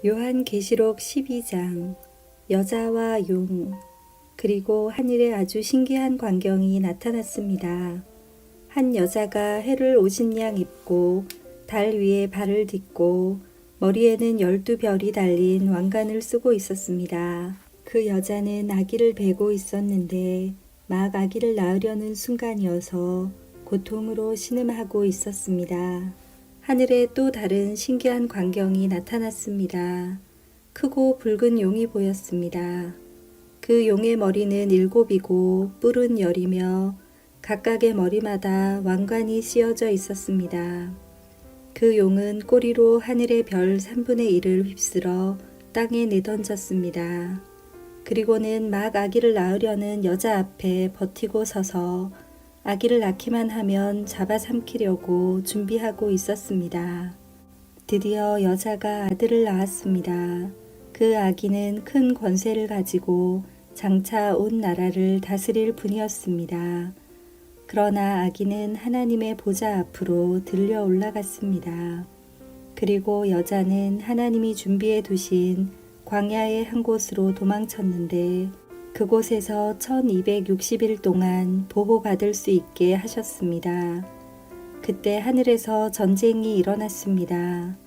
요한계시록 12장 여자와 용 그리고 하늘에 아주 신기한 광경이 나타났습니다. 한 여자가 해를 오신 양 입고 달 위에 발을 딛고 머리에는 12별이 달린 왕관을 쓰고 있었습니다. 그 여자는 아기를 베고 있었는데 막 아기를 낳으려는 순간이어서 고통으로 신음하고 있었습니다. 하늘에 또 다른 신기한 광경이 나타났습니다. 크고 붉은 용이 보였습니다. 그 용의 머리는 7이고 뿔은 10이며 각각의 머리마다 왕관이 씌어져 있었습니다. 그 용은 꼬리로 하늘의 별 3분의 1을 휩쓸어 땅에 내던졌습니다. 그리고는 막 아기를 낳으려는 여자 앞에 버티고 서서 아기를 낳기만 하면 잡아삼키려고 준비하고 있었습니다. 드디어 여자가 아들을 낳았습니다. 그 아기는 큰 권세를 가지고 장차 온 나라를 다스릴 분이었습니다. 그러나 아기는 하나님의 보좌 앞으로 들려 올라갔습니다. 그리고 여자는 하나님이 준비해 두신 광야의 한 곳으로 도망쳤는데 그곳에서 1260일 동안 보호받을 수 있게 하셨습니다. 그때 하늘에서 전쟁이 일어났습니다.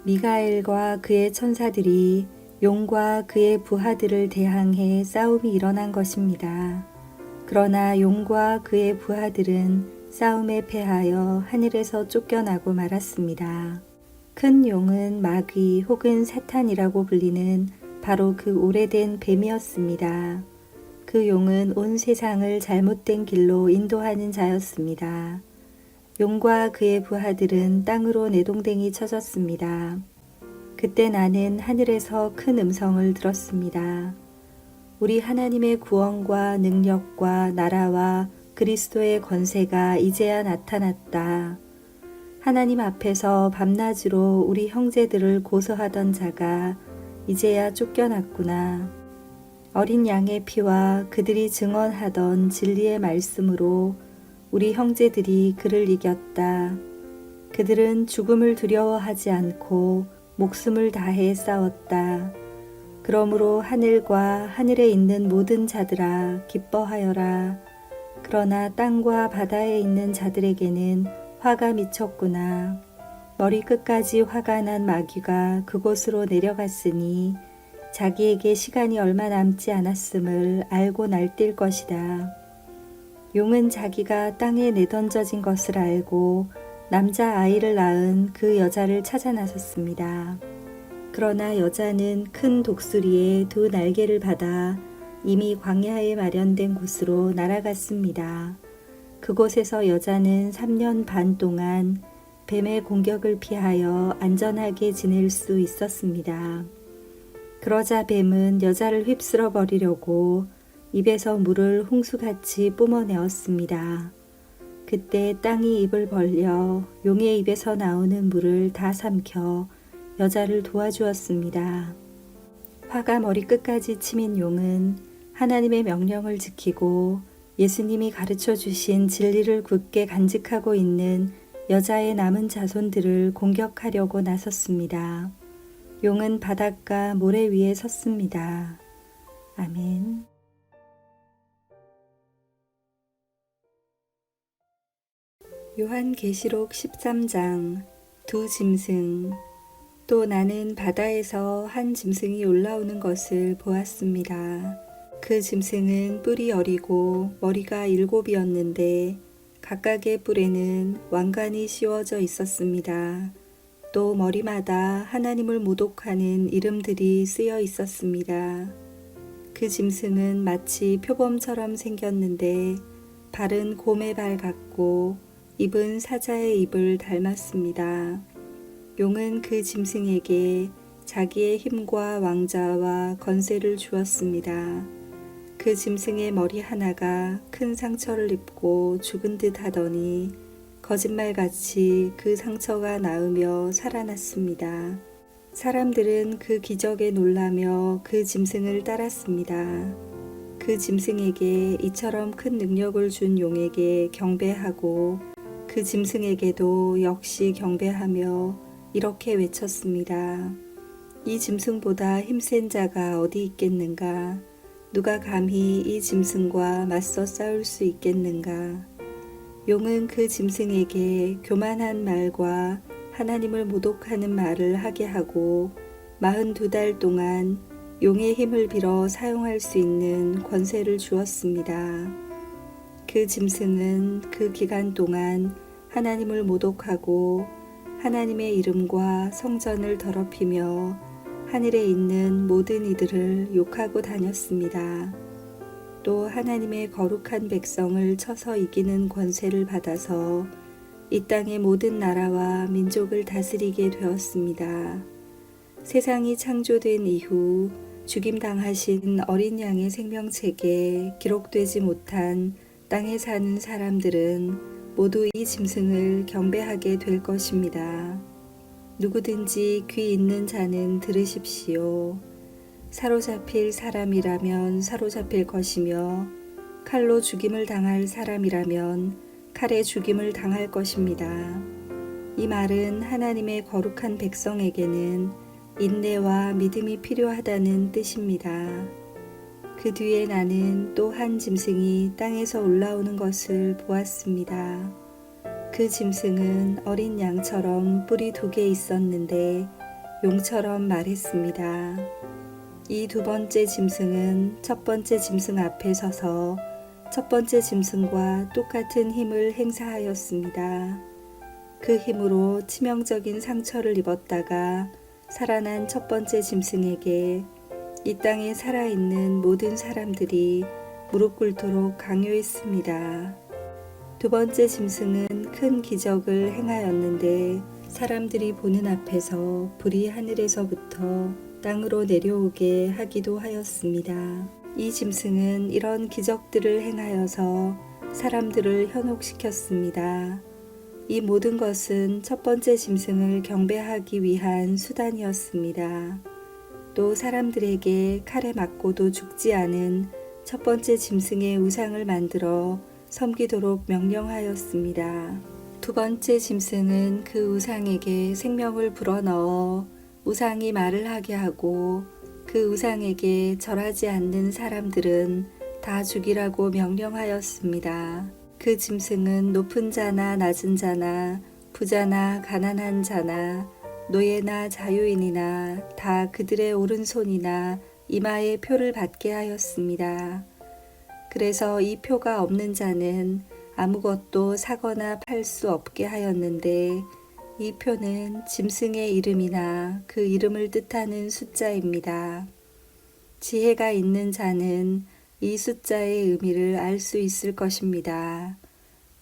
미가엘과 그의 천사들이 용과 그의 부하들을 대항해 싸움이 일어난 것입니다. 그러나 용과 그의 부하들은 싸움에 패하여 하늘에서 쫓겨나고 말았습니다. 큰 용은 마귀 혹은 사탄이라고 불리는 바로 그 오래된 뱀이었습니다. 그 용은 온 세상을 잘못된 길로 인도하는 자였습니다. 용과 그의 부하들은 땅으로 내동댕이 쳐졌습니다. 그때 나는 하늘에서 큰 음성을 들었습니다. 우리 하나님의 구원과 능력과 나라와 그리스도의 권세가 이제야 나타났다. 하나님 앞에서 밤낮으로 우리 형제들을 고소하던 자가 이제야 쫓겨났구나. 어린 양의 피와 그들이 증언하던 진리의 말씀으로 우리 형제들이 그를 이겼다. 그들은 죽음을 두려워하지 않고 목숨을 다해 싸웠다. 그러므로 하늘과 하늘에 있는 모든 자들아 기뻐하여라. 그러나 땅과 바다에 있는 자들에게는 화가 미쳤구나. 머리끝까지 화가 난 마귀가 그곳으로 내려갔으니 자기에게 시간이 얼마 남지 않았음을 알고 날뛸 것이다. 용은 자기가 땅에 내던져진 것을 알고 남자 아이를 낳은 그 여자를 찾아 나섰습니다. 그러나 여자는 큰 독수리의 2 날개를 받아 이미 광야에 마련된 곳으로 날아갔습니다. 그곳에서 여자는 3년 반 동안 뱀의 공격을 피하여 안전하게 지낼 수 있었습니다. 그러자 뱀은 여자를 휩쓸어 버리려고 입에서 물을 홍수같이 뿜어내었습니다. 그때 땅이 입을 벌려 용의 입에서 나오는 물을 다 삼켜 여자를 도와주었습니다. 화가 머리끝까지 치민 용은 하나님의 명령을 지키고 예수님이 가르쳐 주신 진리를 굳게 간직하고 있는 여자의 남은 자손들을 공격하려고 나섰습니다. 용은 바닷가 모래 위에 섰습니다. 아멘. 요한계시록 13장 2 짐승. 또 나는 바다에서 한 짐승이 올라오는 것을 보았습니다. 그 짐승은 뿔이 여리고 머리가 7이었는데 각각의 뿔에는 왕관이 씌워져 있었습니다. 또 머리마다 하나님을 모독하는 이름들이 쓰여 있었습니다. 그 짐승은 마치 표범처럼 생겼는데 발은 곰의 발 같고 입은 사자의 입을 닮았습니다. 용은 그 짐승에게 자기의 힘과 왕자와 권세를 주었습니다. 그 짐승의 머리 하나가 큰 상처를 입고 죽은 듯 하더니 거짓말같이 그 상처가 나으며 살아났습니다. 사람들은 그 기적에 놀라며 그 짐승을 따랐습니다. 그 짐승에게 이처럼 큰 능력을 준 용에게 경배하고 그 짐승에게도 역시 경배하며 이렇게 외쳤습니다. 이 짐승보다 힘센 자가 어디 있겠는가? 누가 감히 이 짐승과 맞서 싸울 수 있겠는가? 용은 그 짐승에게 교만한 말과 하나님을 모독하는 말을 하게 하고 42달 동안 용의 힘을 빌어 사용할 수 있는 권세를 주었습니다. 그 짐승은 그 기간 동안 하나님을 모독하고 하나님의 이름과 성전을 더럽히며 하늘에 있는 모든 이들을 욕하고 다녔습니다. 또 하나님의 거룩한 백성을 쳐서 이기는 권세를 받아서 이 땅의 모든 나라와 민족을 다스리게 되었습니다. 세상이 창조된 이후 죽임당하신 어린 양의 생명책에 기록되지 못한 땅에 사는 사람들은 모두 이 짐승을 경배하게 될 것입니다. 누구든지 귀 있는 자는 들으십시오. 사로잡힐 사람이라면 사로잡힐 것이며 칼로 죽임을 당할 사람이라면 칼에 죽임을 당할 것입니다. 이 말은 하나님의 거룩한 백성에게는 인내와 믿음이 필요하다는 뜻입니다. 그 뒤에 나는 또 한 짐승이 땅에서 올라오는 것을 보았습니다. 그 짐승은 어린 양처럼 뿔이 2개 있었는데 용처럼 말했습니다. 이 두 번째 짐승은 첫 번째 짐승 앞에 서서 첫 번째 짐승과 똑같은 힘을 행사하였습니다. 그 힘으로 치명적인 상처를 입었다가 살아난 첫 번째 짐승에게 이 땅에 살아있는 모든 사람들이 무릎 꿇도록 강요했습니다. 두 번째 짐승은 큰 기적을 행하였는데 사람들이 보는 앞에서 불이 하늘에서부터 땅으로 내려오게 하기도 하였습니다. 이 짐승은 이런 기적들을 행하여서 사람들을 현혹시켰습니다. 이 모든 것은 첫 번째 짐승을 경배하기 위한 수단이었습니다. 또 사람들에게 칼에 맞고도 죽지 않은 첫 번째 짐승의 우상을 만들어 섬기도록 명령하였습니다. 두 번째 짐승은 그 우상에게 생명을 불어넣어 우상이 말을 하게 하고 그 우상에게 절하지 않는 사람들은 다 죽이라고 명령하였습니다. 그 짐승은 높은 자나 낮은 자나 부자나 가난한 자나 노예나 자유인이나 다 그들의 오른손이나 이마에 표를 받게 하였습니다. 그래서 이 표가 없는 자는 아무것도 사거나 팔 수 없게 하였는데 이 표는 짐승의 이름이나 그 이름을 뜻하는 숫자입니다. 지혜가 있는 자는 이 숫자의 의미를 알 수 있을 것입니다.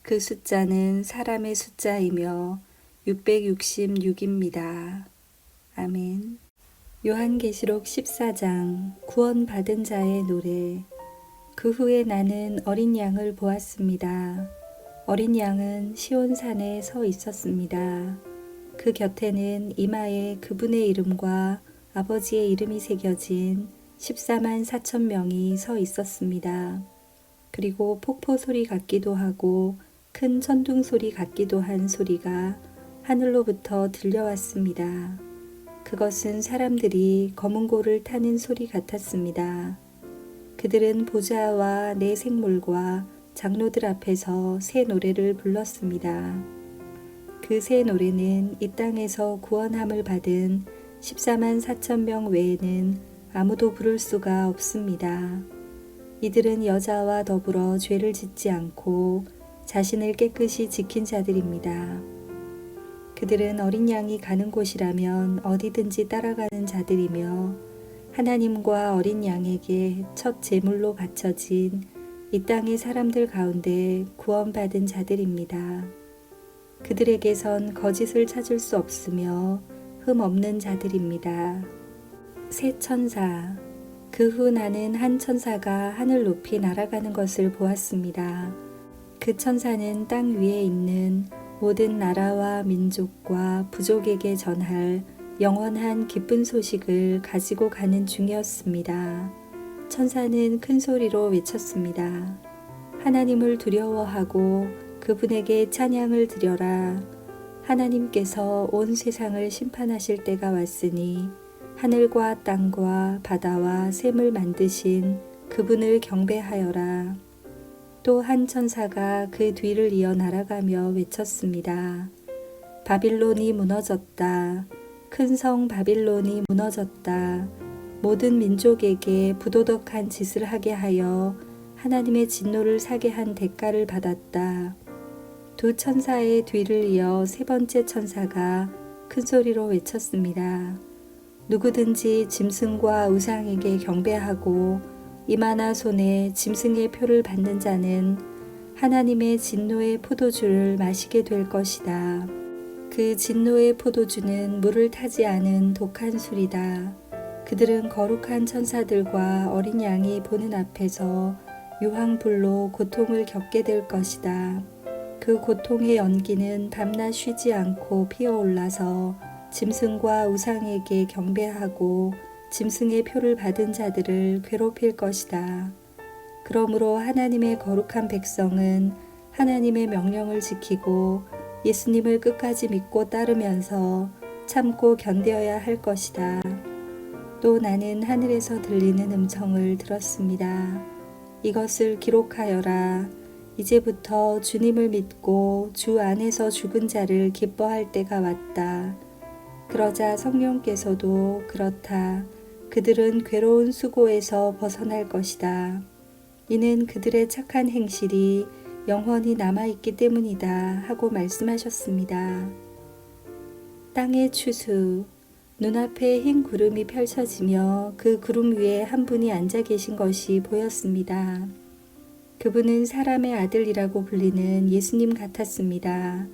그 숫자는 사람의 숫자이며 666입니다. 아멘. 요한계시록 14장 구원받은 자의 노래. 그 후에 나는 어린 양을 보았습니다. 어린 양은 시온산에 서 있었습니다. 그 곁에는 이마에 그분의 이름과 아버지의 이름이 새겨진 14만 4천 명이 서 있었습니다. 그리고 폭포 소리 같기도 하고 큰 천둥 소리 같기도 한 소리가 하늘로부터 들려왔습니다. 그것은 사람들이 검은 고를 타는 소리 같았습니다. 그들은 보좌와 내 생물과 장로들 앞에서 새 노래를 불렀습니다. 그 새 노래는 이 땅에서 구원함을 받은 14만 4천 명 외에는 아무도 부를 수가 없습니다. 이들은 여자와 더불어 죄를 짓지 않고 자신을 깨끗이 지킨 자들입니다. 그들은 어린 양이 가는 곳이라면 어디든지 따라가는 자들이며 하나님과 어린 양에게 첫 제물로 바쳐진 이 땅의 사람들 가운데 구원받은 자들입니다. 그들에게선 거짓을 찾을 수 없으며 흠 없는 자들입니다. 새 천사. 그 후 나는 한 천사가 하늘 높이 날아가는 것을 보았습니다. 그 천사는 땅 위에 있는 모든 나라와 민족과 부족에게 전할 영원한 기쁜 소식을 가지고 가는 중이었습니다. 천사는 큰 소리로 외쳤습니다. 하나님을 두려워하고 그분에게 찬양을 드려라. 하나님께서 온 세상을 심판하실 때가 왔으니 하늘과 땅과 바다와 샘을 만드신 그분을 경배하여라. 또 한 천사가 그 뒤를 이어 날아가며 외쳤습니다. 바빌론이 무너졌다. 큰 성 바빌론이 무너졌다. 모든 민족에게 부도덕한 짓을 하게 하여 하나님의 진노를 사게 한 대가를 받았다. 두 천사의 뒤를 이어 세 번째 천사가 큰 소리로 외쳤습니다. 누구든지 짐승과 우상에게 경배하고 이마나 손에 짐승의 표를 받는 자는 하나님의 진노의 포도주를 마시게 될 것이다. 그 진노의 포도주는 물을 타지 않은 독한 술이다. 그들은 거룩한 천사들과 어린 양이 보는 앞에서 유황불로 고통을 겪게 될 것이다. 그 고통의 연기는 밤낮 쉬지 않고 피어올라서 짐승과 우상에게 경배하고 짐승의 표를 받은 자들을 괴롭힐 것이다. 그러므로 하나님의 거룩한 백성은 하나님의 명령을 지키고 예수님을 끝까지 믿고 따르면서 참고 견뎌야 할 것이다. 또 나는 하늘에서 들리는 음성을 들었습니다. 이것을 기록하여라. 이제부터 주님을 믿고 주 안에서 죽은 자를 기뻐할 때가 왔다. 그러자 성령께서도 그렇다. 그들은 괴로운 수고에서 벗어날 것이다. 이는 그들의 착한 행실이 영원히 남아있기 때문이다 하고 말씀하셨습니다. 땅의 추수. 눈앞에 흰 구름이 펼쳐지며 그 구름 위에 한 분이 앉아 계신 것이 보였습니다. 그분은 사람의 아들이라고 불리는 예수님 같았습니다.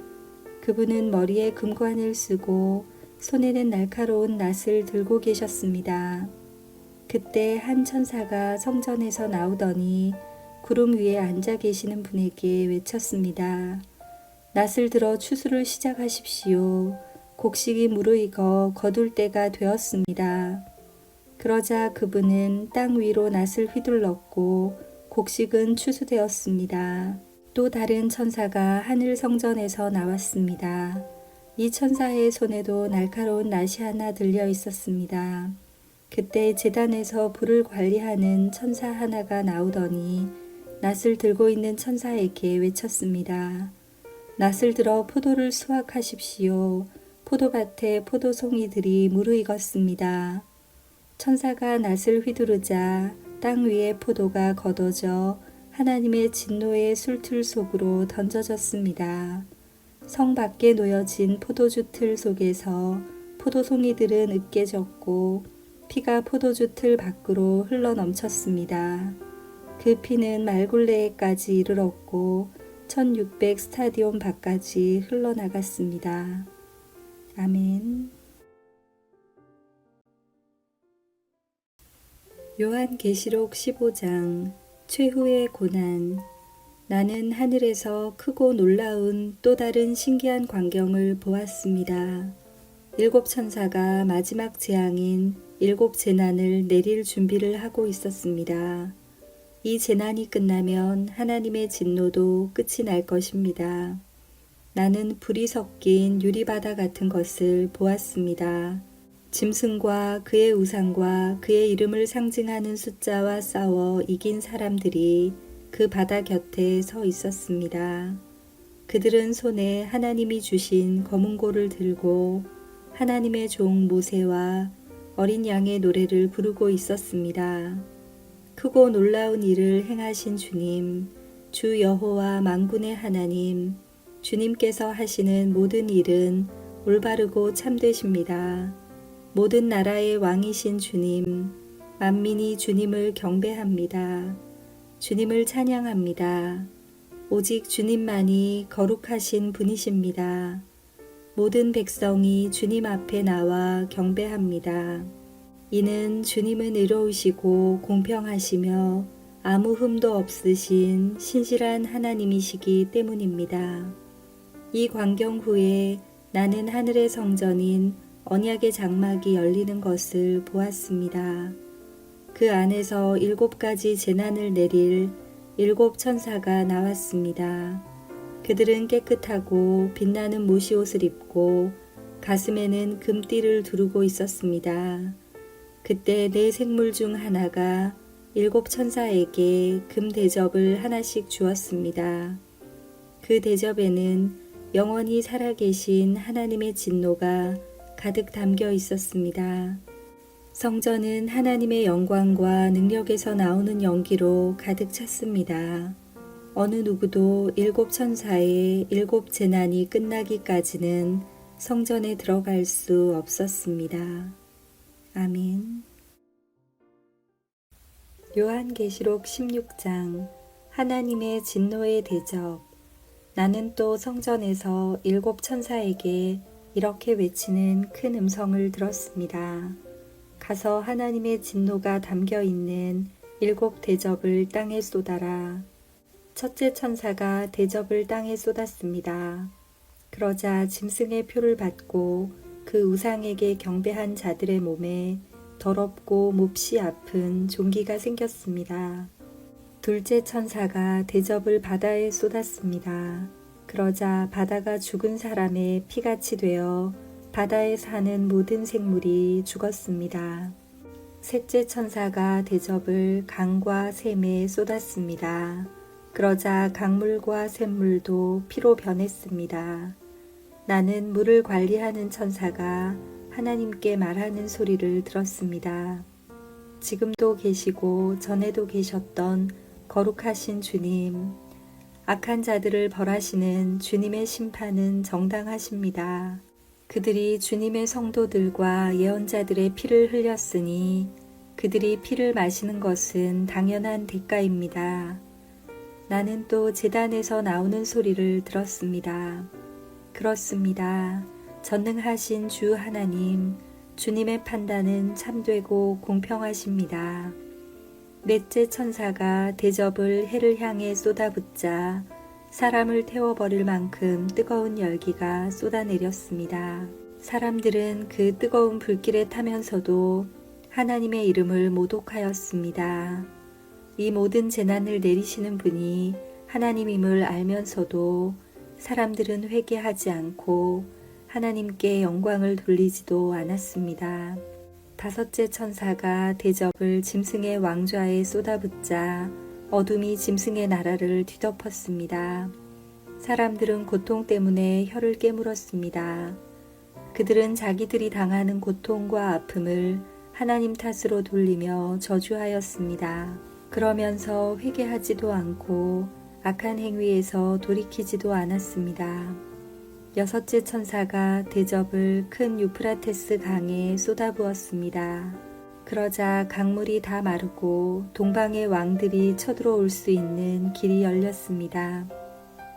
그분은 머리에 금관을 쓰고 손에는 날카로운 낫을 들고 계셨습니다. 그때 한 천사가 성전에서 나오더니 구름 위에 앉아 계시는 분에게 외쳤습니다. 낫을 들어 추수를 시작하십시오. 곡식이 무르익어 거둘 때가 되었습니다. 그러자 그분은 땅 위로 낫을 휘둘렀고 곡식은 추수되었습니다. 또 다른 천사가 하늘 성전에서 나왔습니다. 이 천사의 손에도 날카로운 낫이 하나 들려 있었습니다. 그때 제단에서 불을 관리하는 천사 하나가 나오더니 낫을 들고 있는 천사에게 외쳤습니다. 낫을 들어 포도를 수확하십시오. 포도밭에 포도송이들이 무르익었습니다. 천사가 낫을 휘두르자 땅 위에 포도가 걷어져 하나님의 진노의 술틀 속으로 던져졌습니다. 성 밖에 놓여진 포도주 틀 속에서 포도송이들은 으깨졌고 피가 포도주 틀 밖으로 흘러 넘쳤습니다. 그 피는 말굴레에까지 이르렀고 1600 스타디온 밖까지 흘러나갔습니다. 아멘. 요한계시록 15장 최후의 고난. 나는 하늘에서 크고 놀라운 또 다른 신기한 광경을 보았습니다. 7 천사가 마지막 재앙인 7 재난을 내릴 준비를 하고 있었습니다. 이 재난이 끝나면 하나님의 진노도 끝이 날 것입니다. 나는 불이 섞인 유리바다 같은 것을 보았습니다. 짐승과 그의 우상과 그의 이름을 상징하는 숫자와 싸워 이긴 사람들이 그 바다 곁에 서 있었습니다. 그들은 손에 하나님이 주신 검은고를 들고 하나님의 종 모세와 어린 양의 노래를 부르고 있었습니다. 크고 놀라운 일을 행하신 주님, 주 여호와 만군의 하나님, 주님께서 하시는 모든 일은 올바르고 참되십니다. 모든 나라의 왕이신 주님, 만민이 주님을 경배합니다. 주님을 찬양합니다. 오직 주님만이 거룩하신 분이십니다. 모든 백성이 주님 앞에 나와 경배합니다. 이는 주님은 의로우시고 공평하시며 아무 흠도 없으신 신실한 하나님이시기 때문입니다. 이 광경 후에 나는 하늘의 성전인 언약의 장막이 열리는 것을 보았습니다. 그 안에서 7가지 재난을 내릴 7 천사가 나왔습니다. 그들은 깨끗하고 빛나는 모시옷을 입고 가슴에는 금띠를 두르고 있었습니다. 그때 네 생물 중 하나가 일곱 천사에게 금 대접을 하나씩 주었습니다. 그 대접에는 영원히 살아계신 하나님의 진노가 가득 담겨 있었습니다. 성전은 하나님의 영광과 능력에서 나오는 연기로 가득 찼습니다. 어느 누구도 일곱 천사의 일곱 재난이 끝나기까지는 성전에 들어갈 수 없었습니다. 아멘. 요한계시록 16장 하나님의 진노의 대접. 나는 또 성전에서 일곱 천사에게 이렇게 외치는 큰 음성을 들었습니다. 가서 하나님의 진노가 담겨 있는 일곱 대접을 땅에 쏟아라. 첫째 천사가 대접을 땅에 쏟았습니다. 그러자 짐승의 표를 받고 그 우상에게 경배한 자들의 몸에 더럽고 몹시 아픈 종기가 생겼습니다. 둘째 천사가 대접을 바다에 쏟았습니다. 그러자 바다가 죽은 사람의 피같이 되어 바다에 사는 모든 생물이 죽었습니다. 셋째 천사가 대접을 강과 샘에 쏟았습니다. 그러자 강물과 샘물도 피로 변했습니다. 나는 물을 관리하는 천사가 하나님께 말하는 소리를 들었습니다. 지금도 계시고 전에도 계셨던 거룩하신 주님, 악한 자들을 벌하시는 주님의 심판은 정당하십니다. 그들이 주님의 성도들과 예언자들의 피를 흘렸으니 그들이 피를 마시는 것은 당연한 대가입니다. 나는 또 제단에서 나오는 소리를 들었습니다. 그렇습니다. 전능하신 주 하나님, 주님의 판단은 참되고 공평하십니다. 넷째 천사가 대접을 해를 향해 쏟아붓자 사람을 태워버릴 만큼 뜨거운 열기가 쏟아내렸습니다. 사람들은 그 뜨거운 불길에 타면서도 하나님의 이름을 모독하였습니다. 이 모든 재난을 내리시는 분이 하나님임을 알면서도 사람들은 회개하지 않고 하나님께 영광을 돌리지도 않았습니다. 다섯째 천사가 대접을 짐승의 왕좌에 쏟아붓자 어둠이 짐승의 나라를 뒤덮었습니다. 사람들은 고통 때문에 혀를 깨물었습니다. 그들은 자기들이 당하는 고통과 아픔을 하나님 탓으로 돌리며 저주하였습니다. 그러면서 회개하지도 않고 악한 행위에서 돌이키지도 않았습니다. 여섯째 천사가 대접을 큰 유프라테스 강에 쏟아부었습니다. 그러자 강물이 다 마르고 동방의 왕들이 쳐들어올 수 있는 길이 열렸습니다.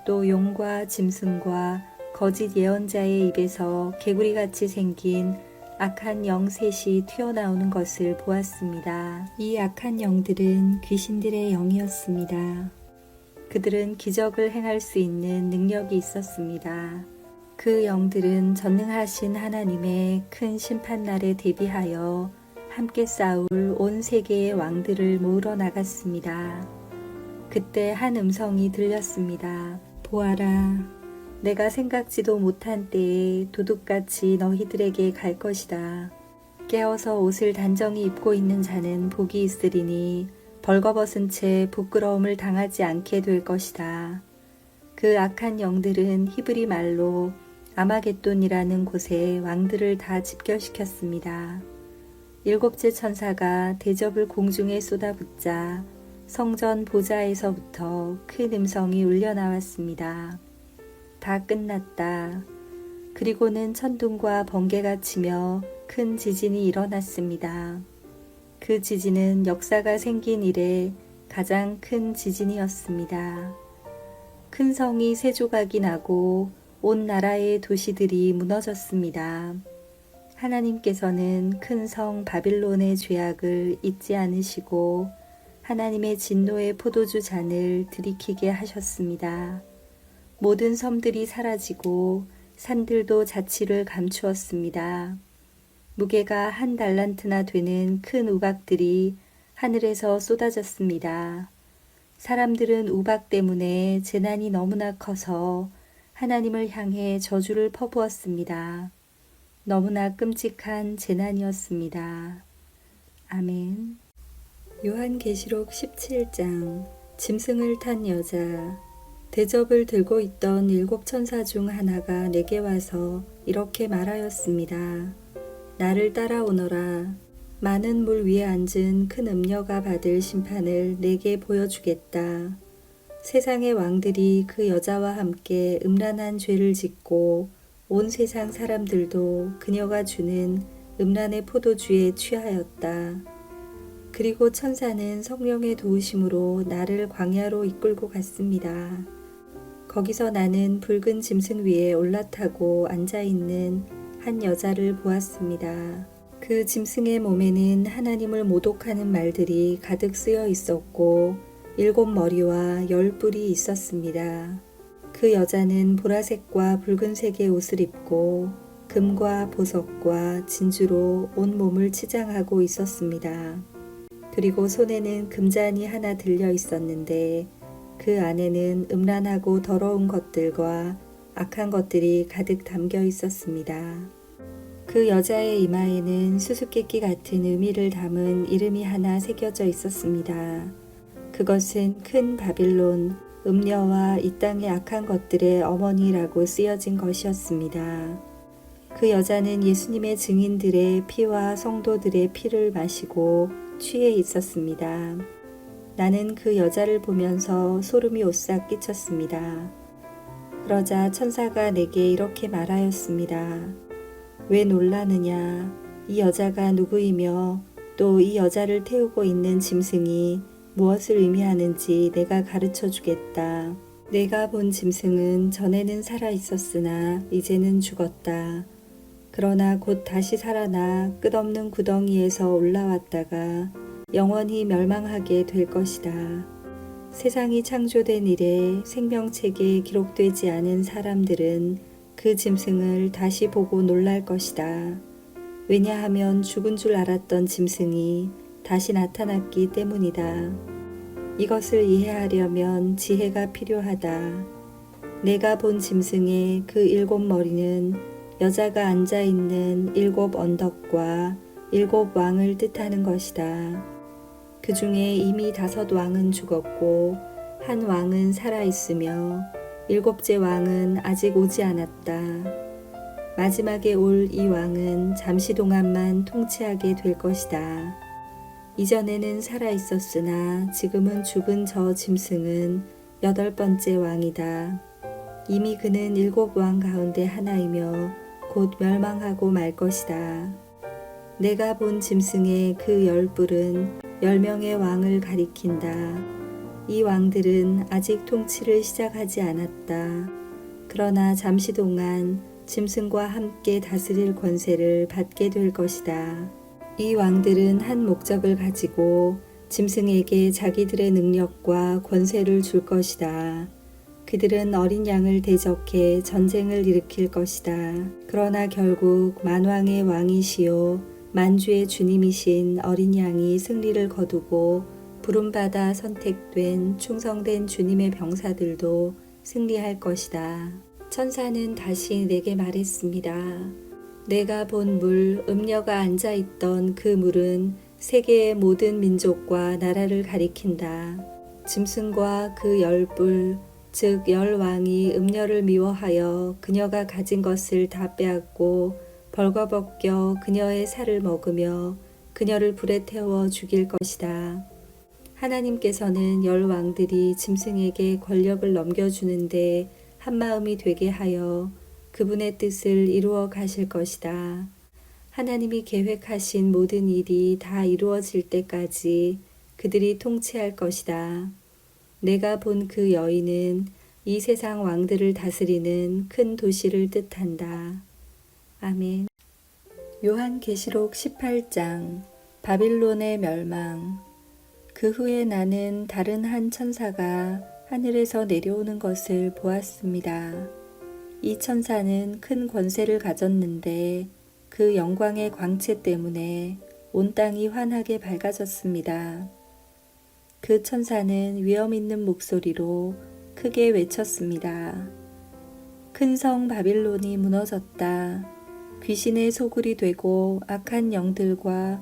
또 용과 짐승과 거짓 예언자의 입에서 개구리같이 생긴 악한 영 셋이 튀어나오는 것을 보았습니다. 이 악한 영들은 귀신들의 영이었습니다. 그들은 기적을 행할 수 있는 능력이 있었습니다. 그 영들은 전능하신 하나님의 큰 심판날에 대비하여 함께 싸울 온 세계의 왕들을 모으러 나갔습니다. 그때 한 음성이 들렸습니다. 보아라, 내가 생각지도 못한 때에 도둑같이 너희들에게 갈 것이다. 깨어서 옷을 단정히 입고 있는 자는 복이 있으리니 벌거벗은 채 부끄러움을 당하지 않게 될 것이다. 그 악한 영들은 히브리 말로 아마겟돈이라는 곳에 왕들을 다 집결시켰습니다. 일곱째 천사가 대접을 공중에 쏟아붓자 성전 보좌에서부터 큰 음성이 울려 나왔습니다. 다 끝났다. 그리고는 천둥과 번개가 치며 큰 지진이 일어났습니다. 그 지진은 역사가 생긴 이래 가장 큰 지진이었습니다. 큰 성이 세 조각이 나고 온 나라의 도시들이 무너졌습니다. 하나님께서는 큰 성 바빌론의 죄악을 잊지 않으시고 하나님의 진노의 포도주 잔을 들이키게 하셨습니다. 모든 섬들이 사라지고 산들도 자취를 감추었습니다. 무게가 한 달란트나 되는 큰 우박들이 하늘에서 쏟아졌습니다. 사람들은 우박 때문에 재난이 너무나 커서 하나님을 향해 저주를 퍼부었습니다. 너무나 끔찍한 재난이었습니다. 아멘. 요한계시록 17장. 짐승을 탄 여자. 대접을 들고 있던 7천사 중 하나가 내게 와서 이렇게 말하였습니다. 나를 따라오너라. 많은 물 위에 앉은 큰 음녀가 받을 심판을 내게 보여주겠다. 세상의 왕들이 그 여자와 함께 음란한 죄를 짓고 온 세상 사람들도 그녀가 주는 음란의 포도주에 취하였다. 그리고 천사는 성령의 도우심으로 나를 광야로 이끌고 갔습니다. 거기서 나는 붉은 짐승 위에 올라타고 앉아있는 한 여자를 보았습니다. 그 짐승의 몸에는 하나님을 모독하는 말들이 가득 쓰여 있었고 7 머리와 10 뿔이 있었습니다. 그 여자는 보라색과 붉은색의 옷을 입고 금과 보석과 진주로 온 몸을 치장하고 있었습니다. 그리고 손에는 금잔이 하나 들려 있었는데 그 안에는 음란하고 더러운 것들과 악한 것들이 가득 담겨 있었습니다. 그 여자의 이마에는 수수께끼 같은 의미를 담은 이름이 하나 새겨져 있었습니다. 그것은 큰 바빌론, 음녀와 이 땅의 악한 것들의 어머니라고 쓰여진 것이었습니다. 그 여자는 예수님의 증인들의 피와 성도들의 피를 마시고 취해 있었습니다. 나는 그 여자를 보면서 소름이 오싹 끼쳤습니다. 그러자 천사가 내게 이렇게 말하였습니다. 왜 놀라느냐? 이 여자가 누구이며 또 이 여자를 태우고 있는 짐승이 무엇을 의미하는지 내가 가르쳐 주겠다. 내가 본 짐승은 전에는 살아 있었으나 이제는 죽었다. 그러나 곧 다시 살아나 끝없는 구덩이에서 올라왔다가 영원히 멸망하게 될 것이다. 세상이 창조된 이래 생명책에 기록되지 않은 사람들은 그 짐승을 다시 보고 놀랄 것이다. 왜냐하면 죽은 줄 알았던 짐승이 다시 나타났기 때문이다. 이것을 이해하려면 지혜가 필요하다. 내가 본 짐승의 그 7 머리는 여자가 앉아있는 7 언덕과 7 왕을 뜻하는 것이다. 그 중에 이미 5 왕은 죽었고 한 왕은 살아있으며 7째 왕은 아직 오지 않았다. 마지막에 올 이 왕은 잠시 동안만 통치하게 될 것이다. 이전에는 살아있었으나 지금은 죽은 저 짐승은 8번째 왕이다. 이미 그는 7 왕 가운데 하나이며 곧 멸망하고 말 것이다. 내가 본 짐승의 그 10 뿔은 10명의 왕을 가리킨다. 이 왕들은 아직 통치를 시작하지 않았다. 그러나 잠시 동안 짐승과 함께 다스릴 권세를 받게 될 것이다. 이 왕들은 한 목적을 가지고 짐승에게 자기들의 능력과 권세를 줄 것이다. 그들은 어린 양을 대적해 전쟁을 일으킬 것이다. 그러나 결국 만왕의 왕이시요 만주의 주님이신 어린 양이 승리를 거두고 부름받아 선택된 충성된 주님의 병사들도 승리할 것이다. 천사는 다시 내게 말했습니다. 내가 본 물, 음녀가 앉아있던 그 물은 세계의 모든 민족과 나라를 가리킨다. 짐승과 그 10 뿔, 즉 10 왕이 음녀를 미워하여 그녀가 가진 것을 다 빼앗고 벌거벗겨 그녀의 살을 먹으며 그녀를 불에 태워 죽일 것이다. 하나님께서는 10 왕들이 짐승에게 권력을 넘겨주는데 한마음이 되게 하여 그분의 뜻을 이루어 가실 것이다. 하나님이 계획하신 모든 일이 다 이루어질 때까지 그들이 통치할 것이다. 내가 본 그 여인은 이 세상 왕들을 다스리는 큰 도시를 뜻한다. 아멘. 요한계시록 18장. 바빌론의 멸망. 그 후에 나는 다른 한 천사가 하늘에서 내려오는 것을 보았습니다. 이 천사는 큰 권세를 가졌는데 그 영광의 광채 때문에 온 땅이 환하게 밝아졌습니다. 그 천사는 위엄 있는 목소리로 크게 외쳤습니다. 큰 성 바빌론이 무너졌다. 귀신의 소굴이 되고 악한 영들과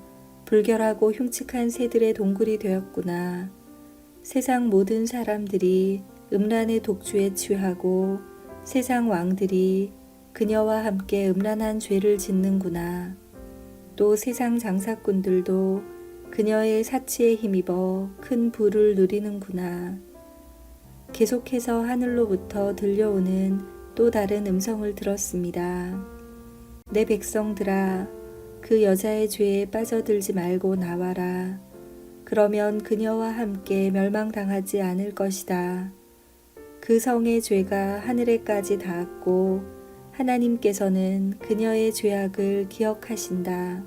불결하고 흉측한 새들의 동굴이 되었구나. 세상 모든 사람들이 음란의 독주에 취하고 세상 왕들이 그녀와 함께 음란한 죄를 짓는구나. 또 세상 장사꾼들도 그녀의 사치에 힘입어 큰 부를 누리는구나. 계속해서 하늘로부터 들려오는 또 다른 음성을 들었습니다. 내 백성들아, 그 여자의 죄에 빠져들지 말고 나와라. 그러면 그녀와 함께 멸망당하지 않을 것이다. 그 성의 죄가 하늘에까지 닿았고 하나님께서는 그녀의 죄악을 기억하신다.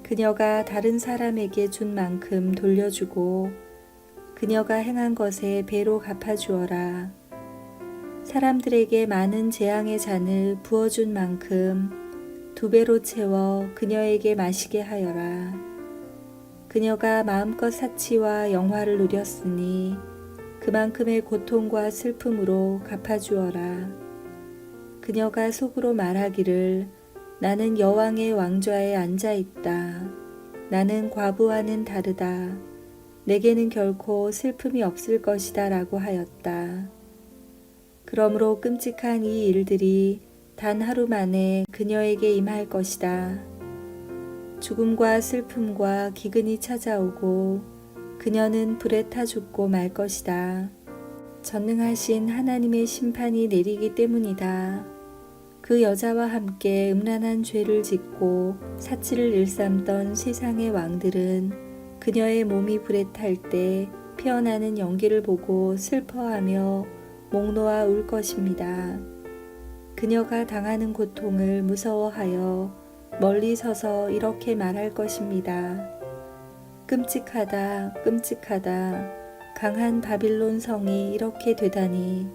그녀가 다른 사람에게 준 만큼 돌려주고 그녀가 행한 것에 배로 갚아주어라. 사람들에게 많은 재앙의 잔을 부어준 만큼 2배로 채워 그녀에게 마시게 하여라. 그녀가 마음껏 사치와 영화를 누렸으니 그만큼의 고통과 슬픔으로 갚아주어라. 그녀가 속으로 말하기를 나는 여왕의 왕좌에 앉아있다. 나는 과부와는 다르다. 내게는 결코 슬픔이 없을 것이다 라고 하였다. 그러므로 끔찍한 이 일들이 단 하루 만에 그녀에게 임할 것이다. 죽음과 슬픔과 기근이 찾아오고 그녀는 불에 타 죽고 말 것이다. 전능하신 하나님의 심판이 내리기 때문이다. 그 여자와 함께 음란한 죄를 짓고 사치를 일삼던 세상의 왕들은 그녀의 몸이 불에 탈 때 피어나는 연기를 보고 슬퍼하며 목 놓아 울 것입니다. 그녀가 당하는 고통을 무서워하여 멀리 서서 이렇게 말할 것입니다. 끔찍하다, 끔찍하다. 강한 바빌론 성이 이렇게 되다니.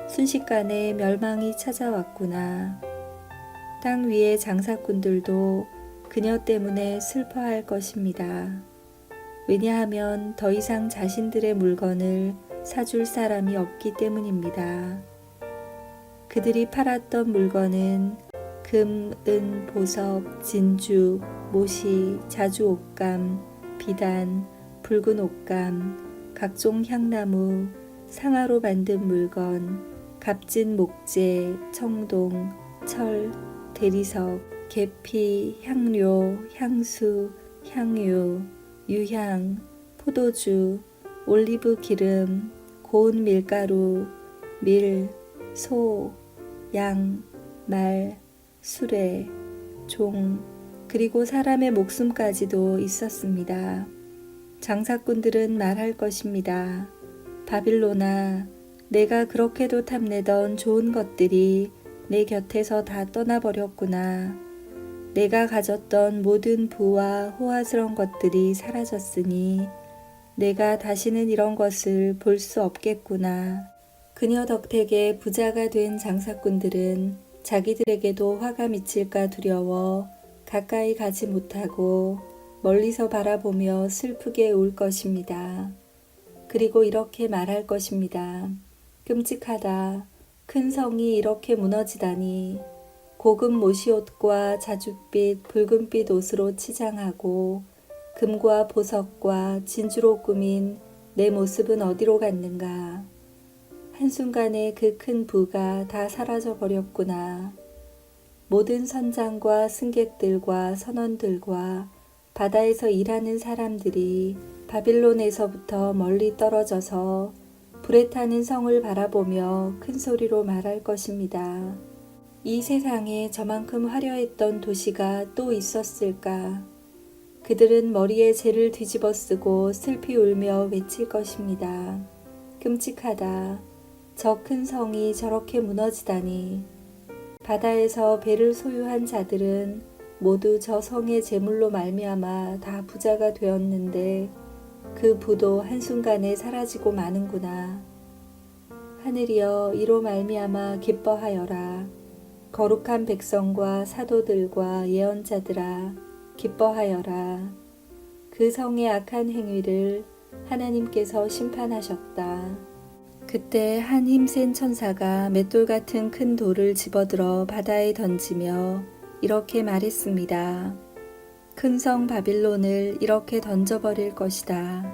순식간에 멸망이 찾아왔구나. 땅 위의 장사꾼들도 그녀 때문에 슬퍼할 것입니다. 왜냐하면 더 이상 자신들의 물건을 사줄 사람이 없기 때문입니다. 그들이 팔았던 물건은 금, 은, 보석, 진주, 모시, 자주 옷감, 비단, 붉은 옷감, 각종 향나무, 상아로 만든 물건, 값진 목재, 청동, 철, 대리석, 계피, 향료, 향수, 향유, 유향, 포도주, 올리브 기름, 고운 밀가루, 밀, 소, 양, 말, 수레, 종, 그리고 사람의 목숨까지도 있었습니다. 장사꾼들은 말할 것입니다. 바빌로나, 내가 그렇게도 탐내던 좋은 것들이 내 곁에서 다 떠나버렸구나. 내가 가졌던 모든 부와 호화스러운 것들이 사라졌으니 내가 다시는 이런 것을 볼 수 없겠구나. 그녀 덕택에 부자가 된 장사꾼들은 자기들에게도 화가 미칠까 두려워 가까이 가지 못하고 멀리서 바라보며 슬프게 울 것입니다. 그리고 이렇게 말할 것입니다. 끔찍하다. 큰 성이 이렇게 무너지다니. 고급 모시옷과 자줏빛, 붉은빛 옷으로 치장하고 금과 보석과 진주로 꾸민 내 모습은 어디로 갔는가. 한순간에 그 큰 부가 다 사라져 버렸구나. 모든 선장과 승객들과 선원들과 바다에서 일하는 사람들이 바빌론에서부터 멀리 떨어져서 불에 타는 성을 바라보며 큰 소리로 말할 것입니다. 이 세상에 저만큼 화려했던 도시가 또 있었을까? 그들은 머리에 재를 뒤집어 쓰고 슬피 울며 외칠 것입니다. 끔찍하다. 저 큰 성이 저렇게 무너지다니. 바다에서 배를 소유한 자들은 모두 저 성의 재물로 말미암아 다 부자가 되었는데 그 부도 한순간에 사라지고 마는구나. 하늘이여, 이로 말미암아 기뻐하여라. 거룩한 백성과 사도들과 예언자들아, 기뻐하여라. 그 성의 악한 행위를 하나님께서 심판하셨다. 그때 한 힘센 천사가 맷돌 같은 큰 돌을 집어들어 바다에 던지며 이렇게 말했습니다. 큰 성 바빌론을 이렇게 던져버릴 것이다.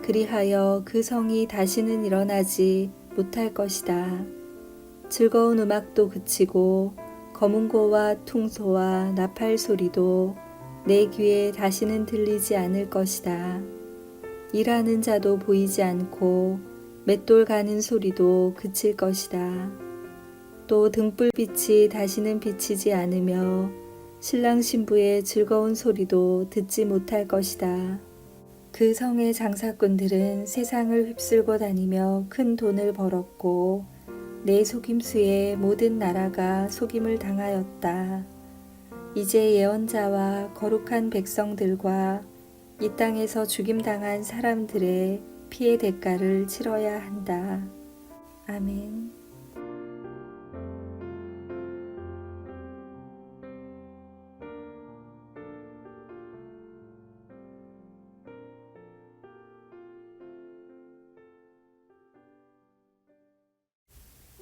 그리하여 그 성이 다시는 일어나지 못할 것이다. 즐거운 음악도 그치고 거문고와 퉁소와 나팔 소리도 내 귀에 다시는 들리지 않을 것이다. 일하는 자도 보이지 않고 맷돌 가는 소리도 그칠 것이다. 또 등불빛이 다시는 비치지 않으며 신랑 신부의 즐거운 소리도 듣지 못할 것이다. 그 성의 장사꾼들은 세상을 휩쓸고 다니며 큰 돈을 벌었고 내 속임수에 모든 나라가 속임을 당하였다. 이제 예언자와 거룩한 백성들과 이 땅에서 죽임당한 사람들의 피의 대가를 치러야 한다. 아멘.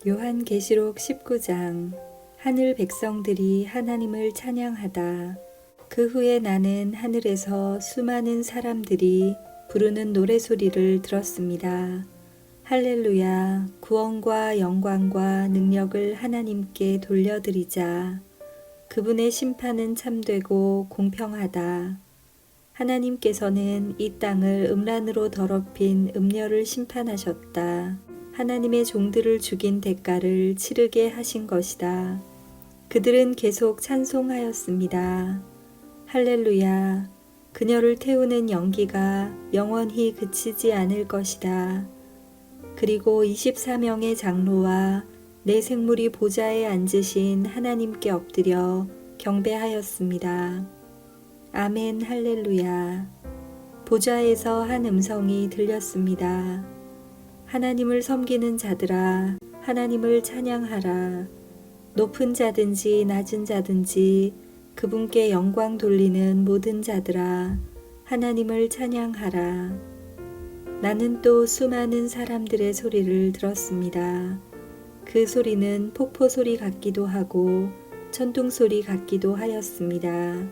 요한계시록 19장. 하늘 백성들이 하나님을 찬양하다. 그 후에 나는 하늘에서 수많은 사람들이 부르는 노래소리를 들었습니다. 할렐루야, 구원과 영광과 능력을 하나님께 돌려드리자. 그분의 심판은 참되고 공평하다. 하나님께서는 이 땅을 음란으로 더럽힌 음녀를 심판하셨다. 하나님의 종들을 죽인 대가를 치르게 하신 것이다. 그들은 계속 찬송하였습니다. 할렐루야, 그녀를 태우는 연기가 영원히 그치지 않을 것이다. 그리고 24명의 장로와 네 생물이 보좌에 앉으신 하나님께 엎드려 경배하였습니다. 아멘. 할렐루야. 보좌에서 한 음성이 들렸습니다. 하나님을 섬기는 자들아, 하나님을 찬양하라. 높은 자든지 낮은 자든지 그분께 영광 돌리는 모든 자들아, 하나님을 찬양하라. 나는 또 수많은 사람들의 소리를 들었습니다. 그 소리는 폭포 소리 같기도 하고 천둥 소리 같기도 하였습니다.